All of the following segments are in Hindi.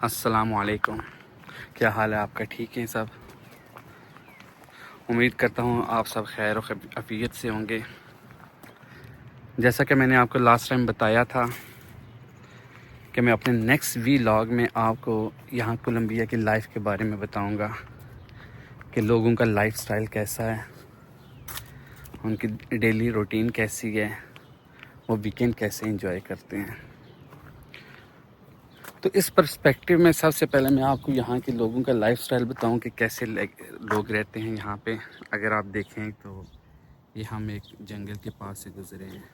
अस्सलामुअलैकुम। क्या हाल है आपका? ठीक है सब? उम्मीद करता हूँ आप सब खैर और अफियत से होंगे। जैसा कि मैंने आपको लास्ट टाइम बताया था कि मैं अपने नेक्स्ट व्लॉग में आपको यहाँ कोलंबिया की लाइफ के बारे में बताऊँगा कि लोगों का लाइफस्टाइल कैसा है, उनकी डेली रूटीन कैसी है, वो वीकेंड कैसे एंजॉय करते हैं। तो इस पर्सपेक्टिव में सबसे पहले मैं आपको यहाँ के लोगों का लाइफस्टाइल बताऊँ कि कैसे लोग रहते हैं यहाँ पे। अगर आप देखें तो ये हम एक जंगल के पास से गुज़रे हैं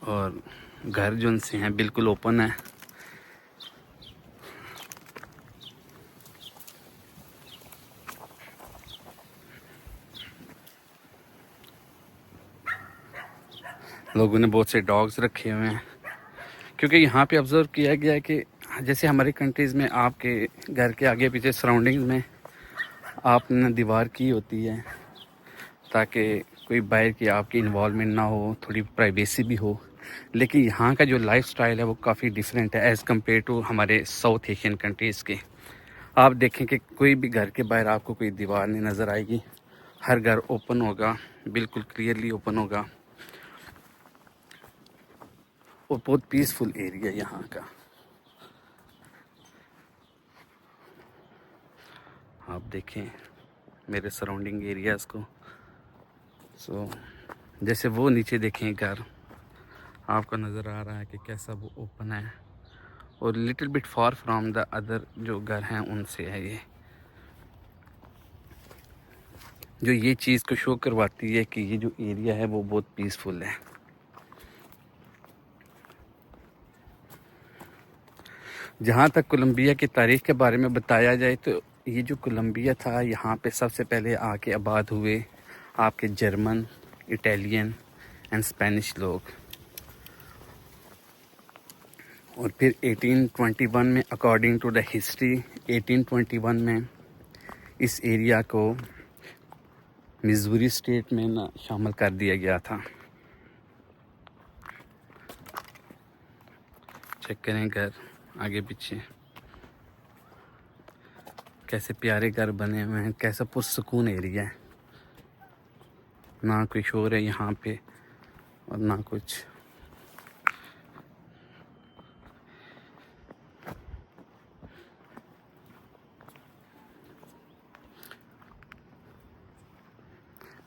और घर जो उनसे हैं बिल्कुल ओपन है। लोगों ने बहुत से डॉग्स रखे हुए हैं क्योंकि यहाँ पे ऑब्ज़र्व किया गया है कि जैसे हमारी कंट्रीज़ में आपके घर के आगे पीछे सराउंडिंग्स में आपने दीवार की होती है ताकि कोई बाहर की आपकी इन्वॉल्वमेंट ना हो, थोड़ी प्राइवेसी भी हो। लेकिन यहाँ का जो लाइफस्टाइल है वो काफ़ी डिफरेंट है एज़ कम्पेयर टू हमारे साउथ एशियन कंट्रीज़ के। आप देखें कि कोई भी घर के बाहर आपको कोई दीवार नहीं नज़र आएगी, हर घर ओपन होगा, बिल्कुल क्लियरली ओपन होगा और बहुत पीसफुल एरिया यहाँ का। आप देखें मेरे सराउंडिंग एरियाज़ को। जैसे वो नीचे देखें घर, आपको नज़र आ रहा है कि कैसा वो ओपन है और little bit far from the other जो घर हैं उनसे है ये। जो ये चीज़ को शो करवाती है कि ये जो एरिया है वो बहुत पीसफुल है। जहाँ तक कोलंबिया की तारीख़ के बारे में बताया जाए तो ये जो कोलंबिया था यहाँ पे सबसे पहले आके आबाद हुए आपके जर्मन, इटालियन एंड स्पेनिश लोग। और फिर 1821 में अकॉर्डिंग टू द हिस्ट्री 1821 में इस एरिया को मिज़ूरी स्टेट में ना शामिल कर दिया गया था। चेक करें घर आगे पीछे कैसे प्यारे घर बने हुए हैं, कैसा पुरसुकून एरिया है, ना कोई शोर है यहाँ पे और ना कुछ।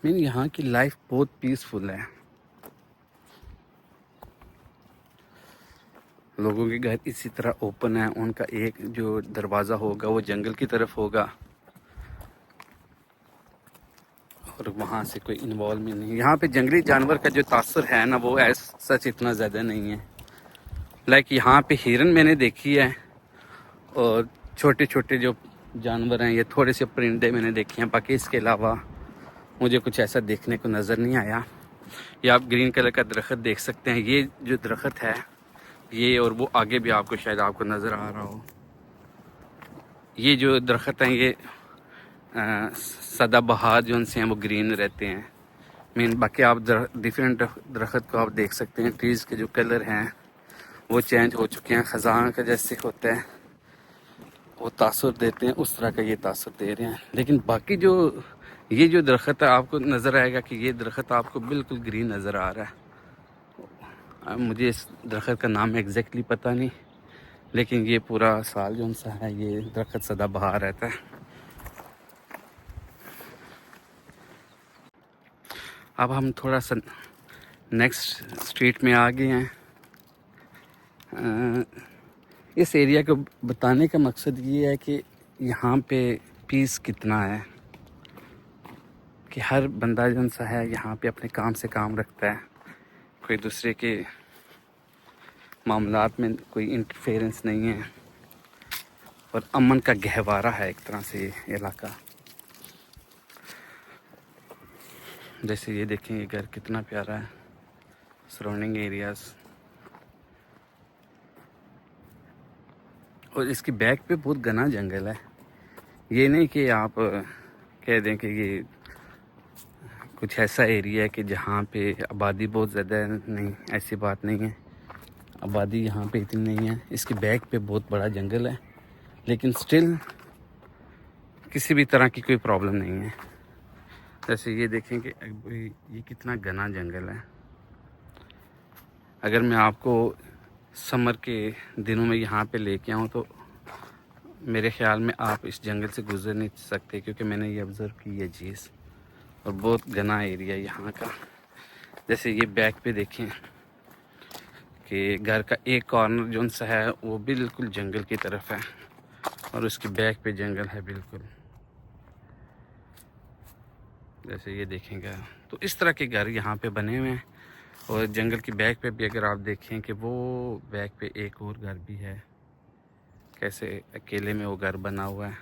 मीन यहाँ की लाइफ बहुत पीसफुल है। लोगों के घर इसी तरह ओपन है, उनका एक जो दरवाज़ा होगा वो जंगल की तरफ होगा और वहाँ से कोई इन्वॉल्वमेंट नहीं। यहाँ पे जंगली जानवर का जो तासुर है ना वो ऐस सच इतना ज़्यादा नहीं है। लाइक यहाँ पे हिरन मैंने देखी है और छोटे छोटे जो जानवर हैं ये थोड़े से परिंदे मैंने देखे हैं, बाकी इसके अलावा मुझे कुछ ऐसा देखने को नज़र नहीं आया। ये आप ग्रीन कलर का दरख्त देख सकते हैं, ये जो दरख्त है ये और वो आगे भी आपको शायद आपको नज़र आ रहा हो। ये जो दरख्त हैं ये सदाबहार जो उनसे हैं वो ग्रीन रहते हैं। मीन बाकी आप डिफरेंट दरख्त को आप देख सकते हैं, ट्रीज़ के जो कलर हैं वो चेंज हो चुके हैं। ख़ज़ां का जैसे होता है वो तासुर देते हैं उस तरह का ये तासुर दे रहे हैं। लेकिन बाकी जो ये जो दरख्त है आपको नज़र आएगा कि ये दरख्त आपको बिल्कुल ग्रीन नज़र आ रहा है। अब मुझे इस दरख्त का नाम एग्जैक्टली पता नहीं, लेकिन ये पूरा साल जो सा है ये दरख्त सदाबहार रहता है। अब हम थोड़ा सा नेक्स्ट स्ट्रीट में आ गए हैं। इस एरिया को बताने का मकसद ये है कि यहाँ पे पीस कितना है, कि हर बंदा जन सा है यहाँ पे अपने काम से काम रखता है, कोई दूसरे के मामलात में कोई इंटरफेरेंस नहीं है और अमन का गहवारा है एक तरह से ये इलाका। जैसे ये देखें ये घर कितना प्यारा है, सराउंडिंग एरियाज़। और इसकी बैक पे बहुत घना जंगल है। ये नहीं कि आप कह दें कि ये कुछ ऐसा एरिया है कि जहाँ पे आबादी बहुत ज़्यादा है, नहीं, ऐसी बात नहीं है। आबादी यहाँ पे इतनी नहीं है। इसके बैक पे बहुत बड़ा जंगल है, लेकिन स्टिल किसी भी तरह की कोई प्रॉब्लम नहीं है। जैसे ये देखें कि ये कितना घना जंगल है। अगर मैं आपको समर के दिनों में यहाँ पे लेके आऊँ तो मेरे ख्याल में आप इस जंगल से गुजर नहीं सकते, क्योंकि मैंने ये ऑब्ज़र्व की है चीज़। और बहुत घना एरिया यहाँ का। जैसे ये बैक पे देखें कि घर का एक कॉर्नर जो सा है वो बिल्कुल जंगल की तरफ है, और उसकी बैक पे जंगल है बिल्कुल। जैसे ये देखेंगे तो इस तरह के घर यहाँ पे बने हुए हैं। और जंगल की बैक पे भी अगर आप देखें कि वो बैक पे एक और घर भी है, कैसे अकेले में वो घर बना हुआ है।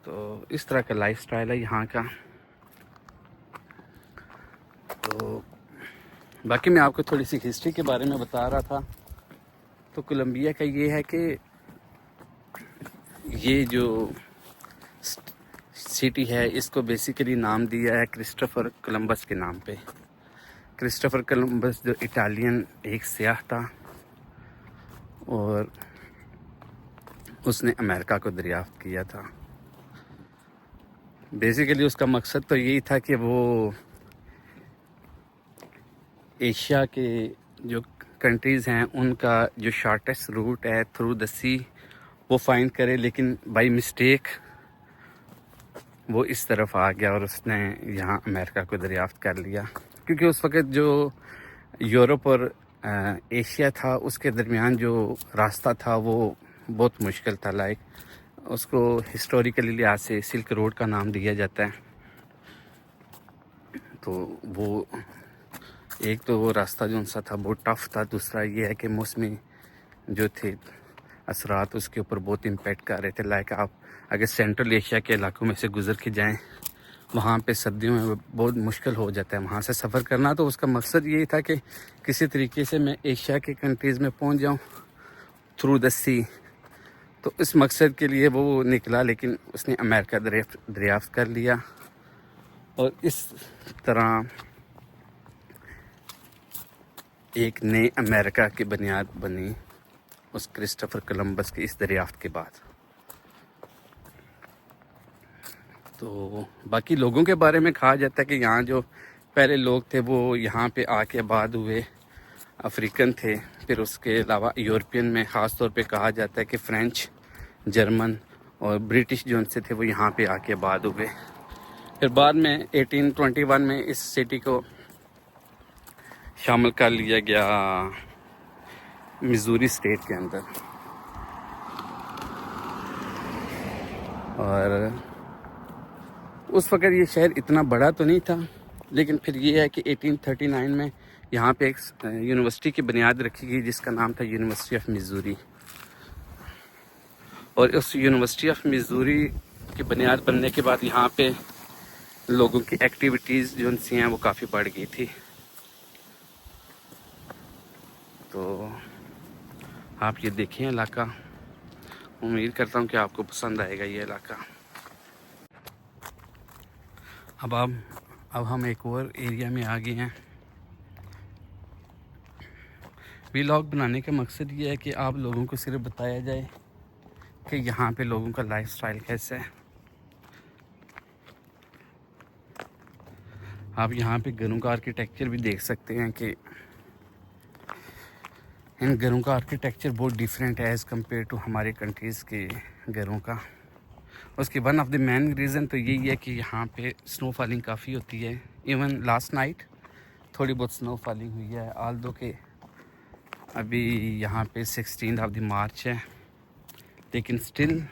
तो इस तरह का लाइफस्टाइल है यहाँ का। तो बाकी मैं आपको थोड़ी सी हिस्ट्री के बारे में बता रहा था। तो कोलंबिया का ये है कि ये जो सिटी है इसको बेसिकली नाम दिया है क्रिस्टोफर कोलंबस के नाम पे। क्रिस्टोफर कोलंबस जो इटालियन एक सयाह था, और उसने अमेरिका को दरियाफ्त किया था। बेसिकली उसका मकसद तो यही था कि वो एशिया के जो कंट्रीज़ हैं उनका जो शॉर्टेस्ट रूट है थ्रू द सी वो फाइंड करे, लेकिन बाय मिस्टेक वो इस तरफ आ गया और उसने यहाँ अमेरिका को दरियाफ्त कर लिया। क्योंकि उस वक़्त जो यूरोप और एशिया था उसके दरमियान जो रास्ता था वो बहुत मुश्किल था। लाइक उसको हिस्टोरिकली लिहाज से सिल्क रोड का नाम दिया जाता है। तो वो एक तो वो रास्ता जो सा था बहुत टफ था, दूसरा ये है कि मौसमी जो थे असरात उसके ऊपर बहुत इम्पेक्ट कर रहे थे। लाइक आप अगर सेंट्रल एशिया के इलाकों में से गुज़र के जाएं, वहाँ पे सर्दियों में बहुत मुश्किल हो जाता है वहाँ से सफ़र करना। तो उसका मकसद यही था कि किसी तरीके से मैं एशिया के कंट्रीज़ में पहुँच जाऊँ थ्रू द सी। तो इस मकसद के लिए वो निकला, लेकिन उसने अमेरिका दरियाफ्त कर लिया, और इस तरह एक नए अमेरिका की बुनियाद बनी उस क्रिस्टोफर कोलंबस के इस दरियाफ्त के बाद। तो बाकी लोगों के बारे में कहा जाता है कि यहाँ जो पहले लोग थे वो यहाँ पे आके आबाद हुए अफ्रीकन थे। फिर उसके अलावा यूरोपियन में ख़ास तौर पे कहा जाता है कि फ्रेंच, जर्मन और ब्रिटिश जो उनसे थे वो यहाँ पे आके आबाद हुए। फिर बाद में 1821 में इस सिटी को शामिल कर लिया गया मिज़ूरी स्टेट के अंदर। और उस वक़्त ये शहर इतना बड़ा तो नहीं था, लेकिन फिर ये है कि 1839 में यहाँ पे एक यूनिवर्सिटी की बुनियाद रखी गई जिसका नाम था यूनिवर्सिटी ऑफ मिज़ूरी। और उस यूनिवर्सिटी ऑफ मिज़ूरी की बुनियाद बनने के बाद यहाँ पे लोगों की एक्टिविटीज़ जो उनसी हैं वो काफ़ी बढ़ गई थी। तो आप ये देखें इलाका, उम्मीद करता हूँ कि आपको पसंद आएगा ये इलाका। अब हम एक और एरिया में आ गए हैं। व्लॉग बनाने का मकसद ये है कि आप लोगों को सिर्फ बताया जाए कि यहाँ पे लोगों का लाइफस्टाइल कैसा है। आप यहाँ पे घरों का आर्किटेक्चर भी देख सकते हैं कि इन घरों का आर्किटेक्चर बहुत डिफरेंट है एज़ कम्पेयर टू हमारे कंट्रीज़ के घरों का। उसकी one of the main reason तो यही है कि यहाँ पे स्नो फॉलिंग काफ़ी होती है। इवन लास्ट नाइट थोड़ी बहुत स्नो फॉलिंग हुई है। ऑल दो के अभी यहाँ पे 16 ऑफ द मार्च है, लेकिन स्टिल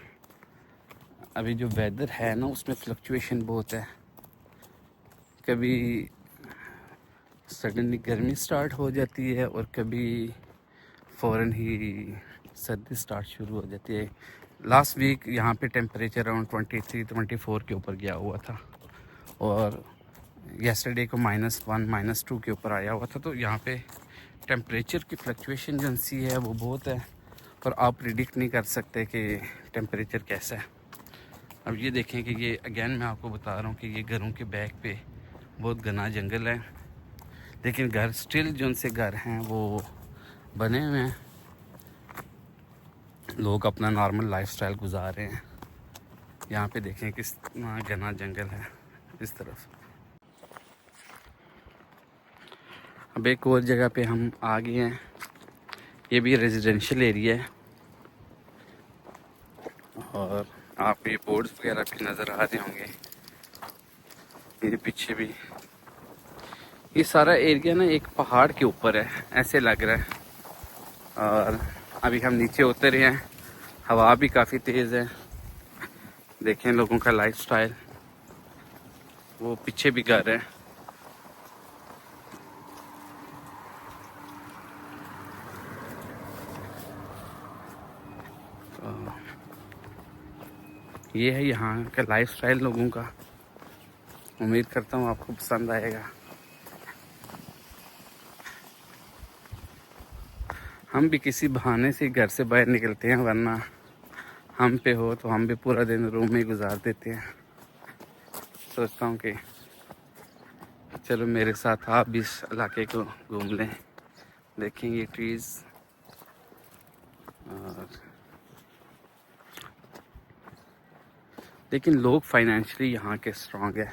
अभी जो वेदर है ना उसमें फ्लक्चुएशन बहुत है। कभी सडनली गर्मी स्टार्ट हो जाती है और कभी फ़ौरन ही सर्दी स्टार्ट शुरू हो जाती है। लास्ट वीक यहाँ पे टेम्परेचर अराउंड 23-24 के ऊपर गया हुआ था, और येस्टरडे को -1 -2 के ऊपर आया हुआ था। तो यहाँ पे टेम्परेचर की फ्लक्चुएशन जो सी है वो बहुत है, और आप प्रिडिक्ट नहीं कर सकते कि टेम्परेचर कैसा है। अब ये देखें कि ये अगेन मैं आपको बता रहा हूँ कि ये घरों के बैक पे बहुत घना जंगल है, लेकिन घर स्टिल जो उनसे घर हैं वो बने हुए हैं, लोग अपना नॉर्मल लाइफस्टाइल गुजार रहे हैं। यहाँ पे देखें किस घना जंगल है इस तरफ। अब एक और जगह पे हम आ गए हैं, ये भी रेजिडेंशियल एरिया है और आप ये बोर्ड्स वगैरह भी नज़र आ रहे होंगे। मेरे पीछे भी ये सारा एरिया ना एक पहाड़ के ऊपर है ऐसे लग रहा है। और अभी हम नीचे उतरे हैं, हवा भी काफ़ी तेज़ है। देखें लोगों का लाइफस्टाइल, वो पीछे भी घर है। तो ये है यहाँ का लाइफस्टाइल लोगों का। उम्मीद करता हूँ आपको पसंद आएगा। हम भी किसी बहाने से घर से बाहर निकलते हैं, वरना हम पे हो तो हम भी पूरा दिन रूम में गुजार देते हैं। सोचता हूँ कि चलो मेरे साथ आप भी इस इलाके को घूम लें, देखें ये ट्रीज़। और लेकिन लोग फाइनेंशियली यहाँ के स्ट्रॉन्ग है।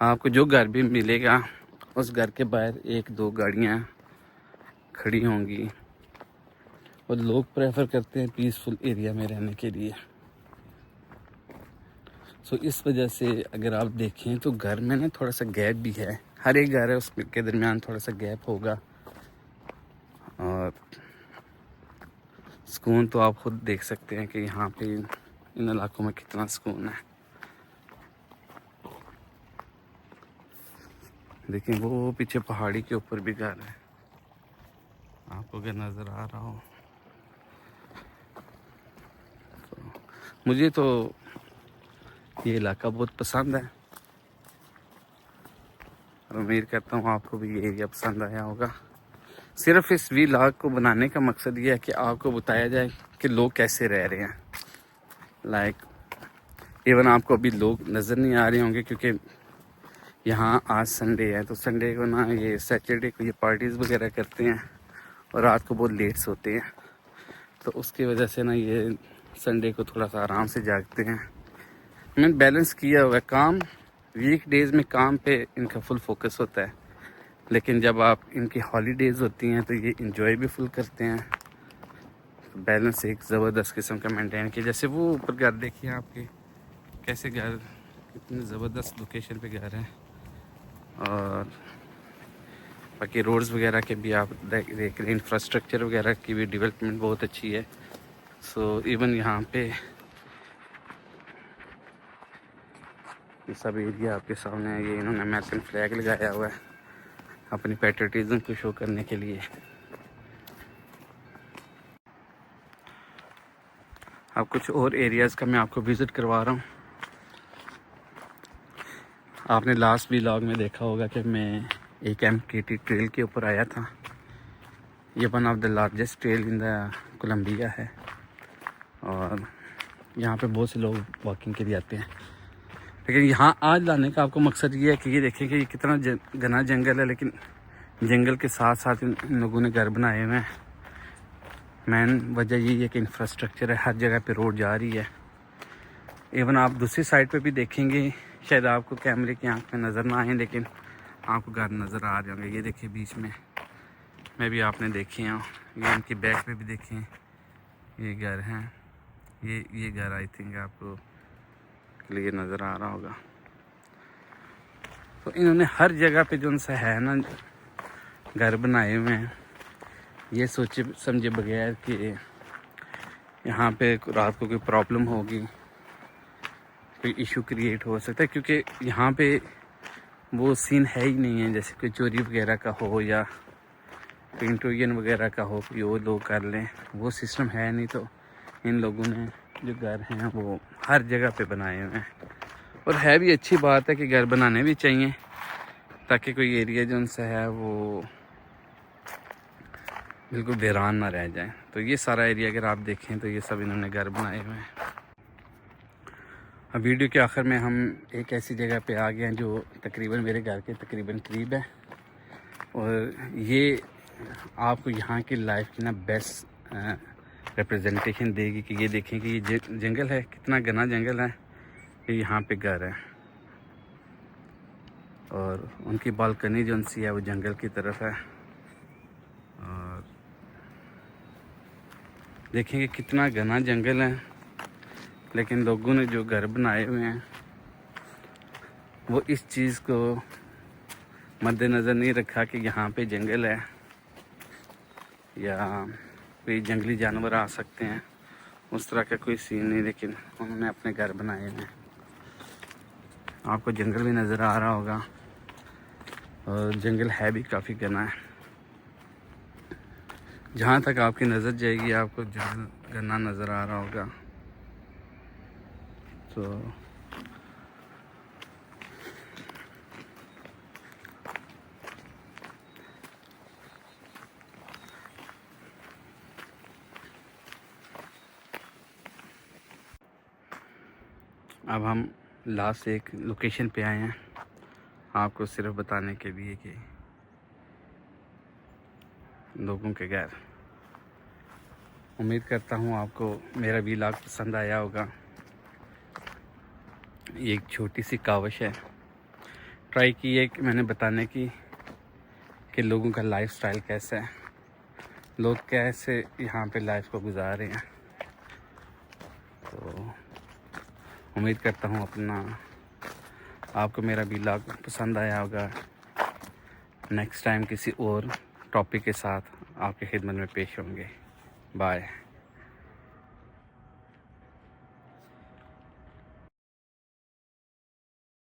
आपको जो घर भी मिलेगा उस घर के बाहर एक दो गाड़ियाँ खड़ी होंगी और लोग प्रेफर करते हैं पीसफुल एरिया में रहने के लिए। सो इस वजह से अगर आप देखें तो घर में ना थोड़ा सा गैप भी है, हर एक घर है उसके दरमियान थोड़ा सा गैप होगा। और सुकून तो आप खुद देख सकते हैं कि यहाँ पे इन इलाकों में कितना सुकून है। देखिए वो पीछे पहाड़ी के ऊपर भी घर है, आपको क्या नज़र आ रहा हो। तो मुझे तो ये इलाका बहुत पसंद है और उम्मीद करता हूँ आपको भी ये एरिया पसंद आया होगा। सिर्फ इस व्लॉग को बनाने का मकसद ये है कि आपको बताया जाए कि लोग कैसे रह रहे हैं। लाइक इवन आपको अभी लोग नज़र नहीं आ रहे होंगे क्योंकि यहाँ आज संडे है, तो संडे को ना ये सैटरडे को ये पार्टीज़ वगैरह करते हैं और रात को बहुत लेट सोते हैं। तो उसकी वजह से ना ये संडे को थोड़ा सा आराम से जागते हैं। मैंने बैलेंस किया हुआ है काम, वीक डेज़ में काम पे इनका फुल फोकस होता है, लेकिन जब आप इनकी हॉलीडेज़ होती हैं तो ये इंजॉय भी फुल करते हैं। तो बैलेंस एक ज़बरदस्त किस्म का मेंटेन किया। जैसे वो ऊपर घर देखिए आपके कैसे घर कितने ज़बरदस्त लोकेशन पे घर हैं। और बाकी रोड्स वगैरह के भी आप देख रहे हैं, इंफ्रास्ट्रक्चर वगैरह की भी डेवलपमेंट बहुत अच्छी है। सो इवन यहाँ पे ये सब एरिया आपके सामने है। ये इन्होंने अमेरिकन फ्लैग लगाया हुआ है अपनी पैट्रियटिज्म को शो करने के लिए। अब कुछ और एरियाज़ का मैं आपको विज़िट करवा रहा हूँ। आपने लास्ट व्लॉग में देखा होगा कि मैं एक MKT ट्रेल के ऊपर आया था। ये one of the largest trail in the Colombia है और यहाँ पे बहुत से लोग वॉकिंग के लिए आते हैं। लेकिन यहाँ आज लाने का आपको मकसद ये है कि ये देखें कि ये कितना घना जंगल है, लेकिन जंगल के साथ साथ इन लोगों ने घर बनाए हुए हैं। मेन वजह यही है कि इंफ्रास्ट्रक्चर है, हर जगह पे रोड जा रही है। इवन आप दूसरी साइड पे भी देखेंगे, शायद आपको कैमरे की आंख में नज़र ना आए, लेकिन आपको घर नज़र आ रहे होंगे। ये देखिए बीच में भी आपने देखे हैं, ये इनकी बैक पे भी देखें, ये घर हैं। ये घर आई थिंक आपको क्लियर नज़र आ रहा होगा। तो इन्होंने हर जगह पे जो उनसे है ना घर बनाए हुए हैं, ये सोचे समझे बगैर कि यहाँ पे रात को कोई प्रॉब्लम होगी, कोई इशू क्रिएट हो सकता है, क्योंकि यहाँ पे वो सीन है ही नहीं है जैसे कोई चोरी वगैरह का हो या कोई इंट्रूजन वगैरह का हो कि वो लोग कर लें, वो सिस्टम है नहीं। तो इन लोगों ने जो घर हैं वो हर जगह पे बनाए हुए हैं और है भी अच्छी बात है कि घर बनाने भी चाहिए ताकि कोई एरिया जो उनसे है वो बिल्कुल वीरान ना रह जाए। तो ये सारा एरिया अगर आप देखें तो ये सब इन्होंने घर बनाए हुए हैं। अब वीडियो के आखिर में हम एक ऐसी जगह पे आ गए हैं जो तकरीबन मेरे घर के तकरीबन करीब है और ये आपको यहाँ की लाइफ की ना बेस्ट रिप्रेजेंटेशन देगी कि ये देखें कि ये जंगल है, कितना घना जंगल है, ये यहाँ पे घर है और उनकी बालकनी जो सी है वो जंगल की तरफ है। और देखेंगे कितना घना जंगल है, लेकिन लोगों ने जो घर बनाए हुए हैं वो इस चीज़ को मद्देनज़र नहीं रखा कि यहाँ पे जंगल है या कोई जंगली जानवर आ सकते हैं, उस तरह का कोई सीन नहीं, लेकिन उन्होंने अपने घर बनाए हैं। आपको जंगल भी नज़र आ रहा होगा और जंगल है भी काफ़ी घना है। जहाँ तक आपकी नज़र जाएगी आपको जंगल घना नज़र आ रहा होगा। तो अब हम लास्ट एक लोकेशन पे आए हैं आपको सिर्फ बताने के लिए कि लोगों के घर। उम्मीद करता हूँ आपको मेरा व्लॉग पसंद आया होगा। ये एक छोटी सी काविश है, ट्राई की है कि मैंने बताने की कि लोगों का लाइफस्टाइल कैसा है, लोग कैसे यहाँ पे लाइफ को गुजार रहे हैं। तो उम्मीद करता हूँ आपको मेरा व्लॉग पसंद आया होगा। नेक्स्ट टाइम किसी और टॉपिक के साथ आपकी खिदमत में पेश होंगे। बाय।